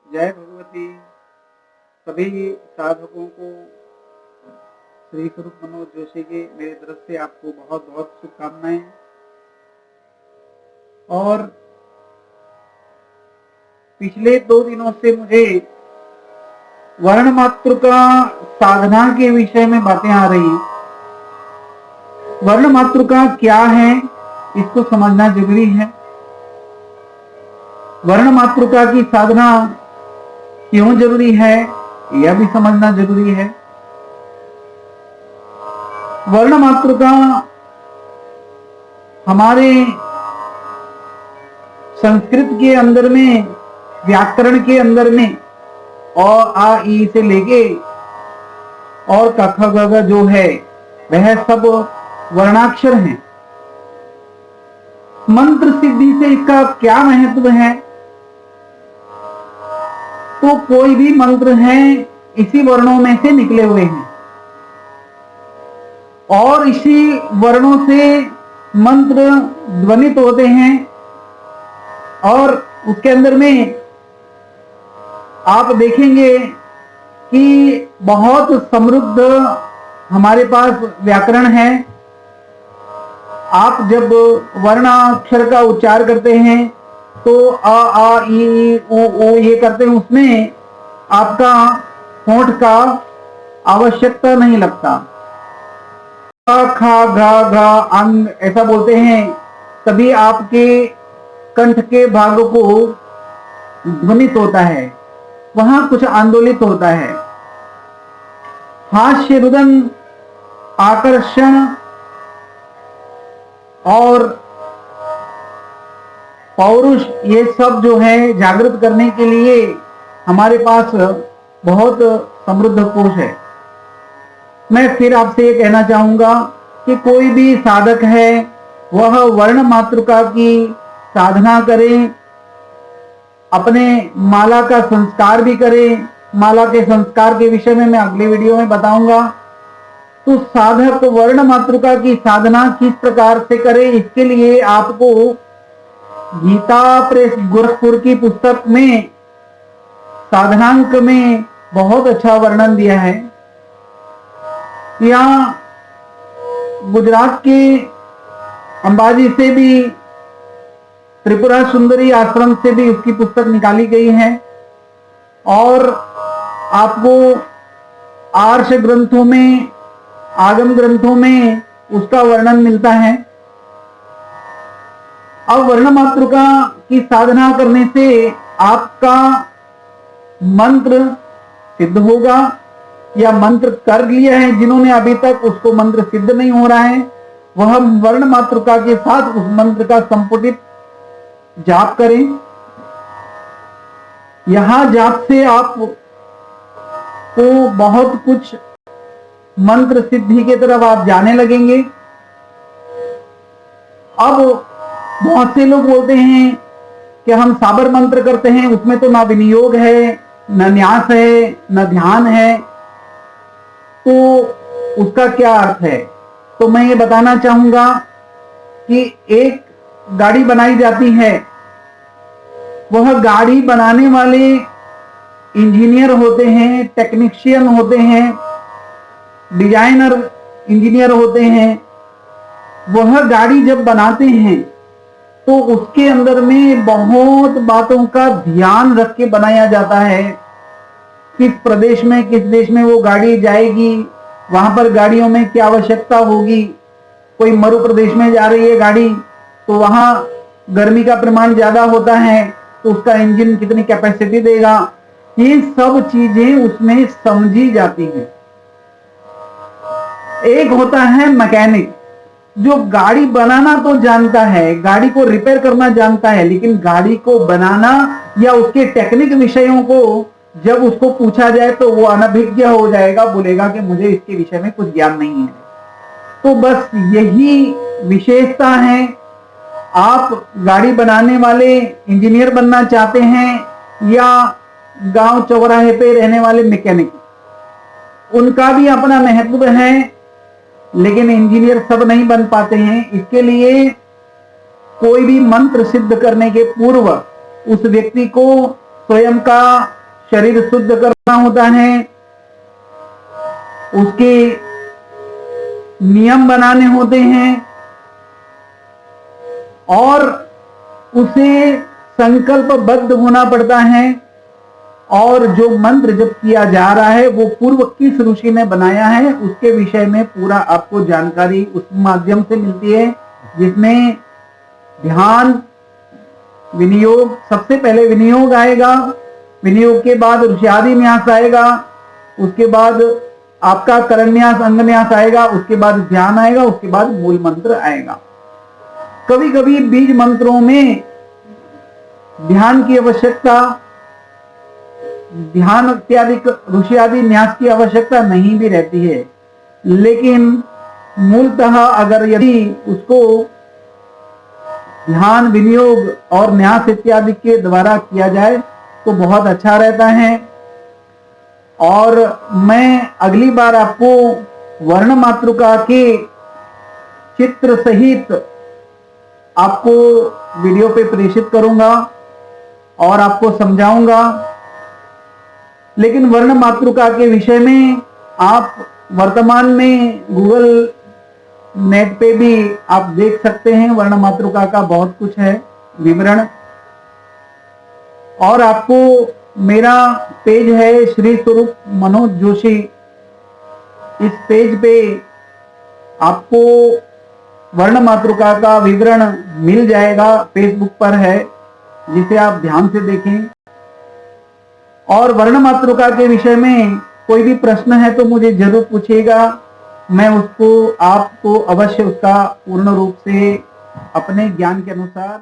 जय भगवती। सभी साधकों को श्री स्वरूप मनोज जोशी की मेरी तरफ से आपको बहुत बहुत शुभकामनाएं। और पिछले 2 दिनों से मुझे वर्ण मातृका साधना के विषय में बातें आ रही हैं। वर्ण मातृका क्या है, इसको समझना जरूरी है। वर्ण मातृका की साधना क्यों जरूरी है, यह भी समझना जरूरी है। वर्ण मातृका हमारे संस्कृत के अंदर में, व्याकरण के अंदर में अ आ ई से लेके और क ख ग घ जो है वह सब वर्णाक्षर हैं। मंत्र सिद्धि से इसका क्या महत्व है? तो कोई भी मंत्र है इसी वर्णों में से निकले हुए हैं और इसी वर्णों से मंत्र ध्वनित होते हैं। और उसके अंदर में आप देखेंगे कि बहुत समृद्ध हमारे पास व्याकरण है। आप जब वर्णाक्षर का उच्चार करते हैं तो अ आ ई उ ये करते हैं, उसमें आपका होंठ का आवश्यकता नहीं लगता। खा घा घा अंग ऐसा बोलते हैं, तभी आपके कंठ के भाग को ध्वनित होता है, वहां कुछ आंदोलित होता है। हास्य रुदन, आकर्षण और पौरुष, ये सब जो है जागृत करने के लिए हमारे पास बहुत समृद्ध कोश है। मैं फिर आपसे ये कहना चाहूंगा कि कोई भी साधक है वह वर्ण मातृका की साधना करें, अपने माला का संस्कार भी करें। माला के संस्कार के विषय में मैं अगले वीडियो में बताऊंगा। तो साधक वर्ण मातृका की साधना किस प्रकार से करे, इसके लिए आपको गीता प्रेस गोरखपुर की पुस्तक में साधनांक में बहुत अच्छा वर्णन दिया है। यहाँ गुजरात के अंबाजी से भी, त्रिपुरा सुंदरी आश्रम से भी उसकी पुस्तक निकाली गई है और आपको आर्ष ग्रंथों में, आगम ग्रंथों में उसका वर्णन मिलता है। अब वर्ण मातृका की साधना करने से आपका मंत्र सिद्ध होगा, या मंत्र कर लिया है जिन्होंने अभी तक, उसको मंत्र सिद्ध नहीं हो रहा है, वह वर्ण मातृका के साथ उस मंत्र का संपुटित जाप करें। यहां जाप से आप को बहुत कुछ मंत्र सिद्धि की तरफ आप जाने लगेंगे। अब बहुत से लोग बोलते हैं कि हम साबर मंत्र करते हैं, उसमें तो ना विनियोग है, न न्यास है, न ध्यान है, तो उसका क्या अर्थ है? तो मैं ये बताना चाहूंगा कि एक गाड़ी बनाई जाती है, वह गाड़ी बनाने वाले इंजीनियर होते हैं, टेक्नीशियन होते हैं, डिजाइनर इंजीनियर होते हैं। वह गाड़ी जब बनाते हैं तो उसके अंदर में बहुत बातों का ध्यान रख के बनाया जाता है। किस प्रदेश में, किस देश में वो गाड़ी जाएगी, वहां पर गाड़ियों में क्या आवश्यकता होगी। कोई मरु प्रदेश में जा रही है गाड़ी तो वहां गर्मी का प्रमाण ज्यादा होता है, तो उसका इंजन कितनी कैपेसिटी देगा, ये सब चीजें उसमें समझी जाती हैं। एक होता है मैकेनिक, जो गाड़ी बनाना तो जानता है, गाड़ी को रिपेयर करना जानता है, लेकिन गाड़ी को बनाना या उसके टेक्निक विषयों को जब उसको पूछा जाए तो वो अनभिज्ञ हो जाएगा, बोलेगा कि मुझे इसके विषय में कुछ ज्ञान नहीं है। तो बस यही विशेषता है। आप गाड़ी बनाने वाले इंजीनियर बनना चाहते हैं या गांव चौराहे पे रहने वाले मैकेनिक, उनका भी अपना महत्व है, लेकिन इंजीनियर सब नहीं बन पाते हैं। इसके लिए कोई भी मंत्र सिद्ध करने के पूर्व उस व्यक्ति को स्वयं का शरीर शुद्ध करना होता है, उसके नियम बनाने होते हैं और उसे संकल्पबद्ध होना पड़ता है। और जो मंत्र जप किया जा रहा है वो पूर्व किस ऋषि ने बनाया है उसके विषय में पूरा आपको जानकारी उस माध्यम से मिलती है, जिसमें ध्यान, विनियोग, सबसे पहले विनियोग आएगा, विनियोग के बाद ऋषियादि न्यास आएगा, उसके बाद आपका करन्यास अंगन्यास आएगा, उसके बाद ध्यान आएगा, उसके बाद मूल मंत्र आएगा। कभी कभी बीज मंत्रों में ध्यान की आवश्यकता, ध्यान इत्यादि ऋषि आदि न्यास की आवश्यकता नहीं भी रहती है, लेकिन मूलतः अगर यदि उसको ध्यान, विनियोग और न्यास इत्यादि के द्वारा किया जाए तो बहुत अच्छा रहता है। और मैं अगली बार आपको वर्ण मातृका के चित्र सहित आपको वीडियो पे प्रेषित करूंगा और आपको समझाऊंगा। लेकिन वर्ण मातृका के विषय में आप वर्तमान में गूगल नेट पे भी आप देख सकते हैं, वर्ण मातृका का बहुत कुछ है विवरण। और आपको मेरा पेज है श्री स्वरूप मनोज जोशी, इस पेज पे आपको वर्ण मातृका का विवरण मिल जाएगा, फेसबुक पर है, जिसे आप ध्यान से देखें। और वर्ण मातृका के विषय में कोई भी प्रश्न है तो मुझे जरूर पूछिएगा, मैं उसको आपको अवश्य उसका पूर्ण रूप से अपने ज्ञान के अनुसार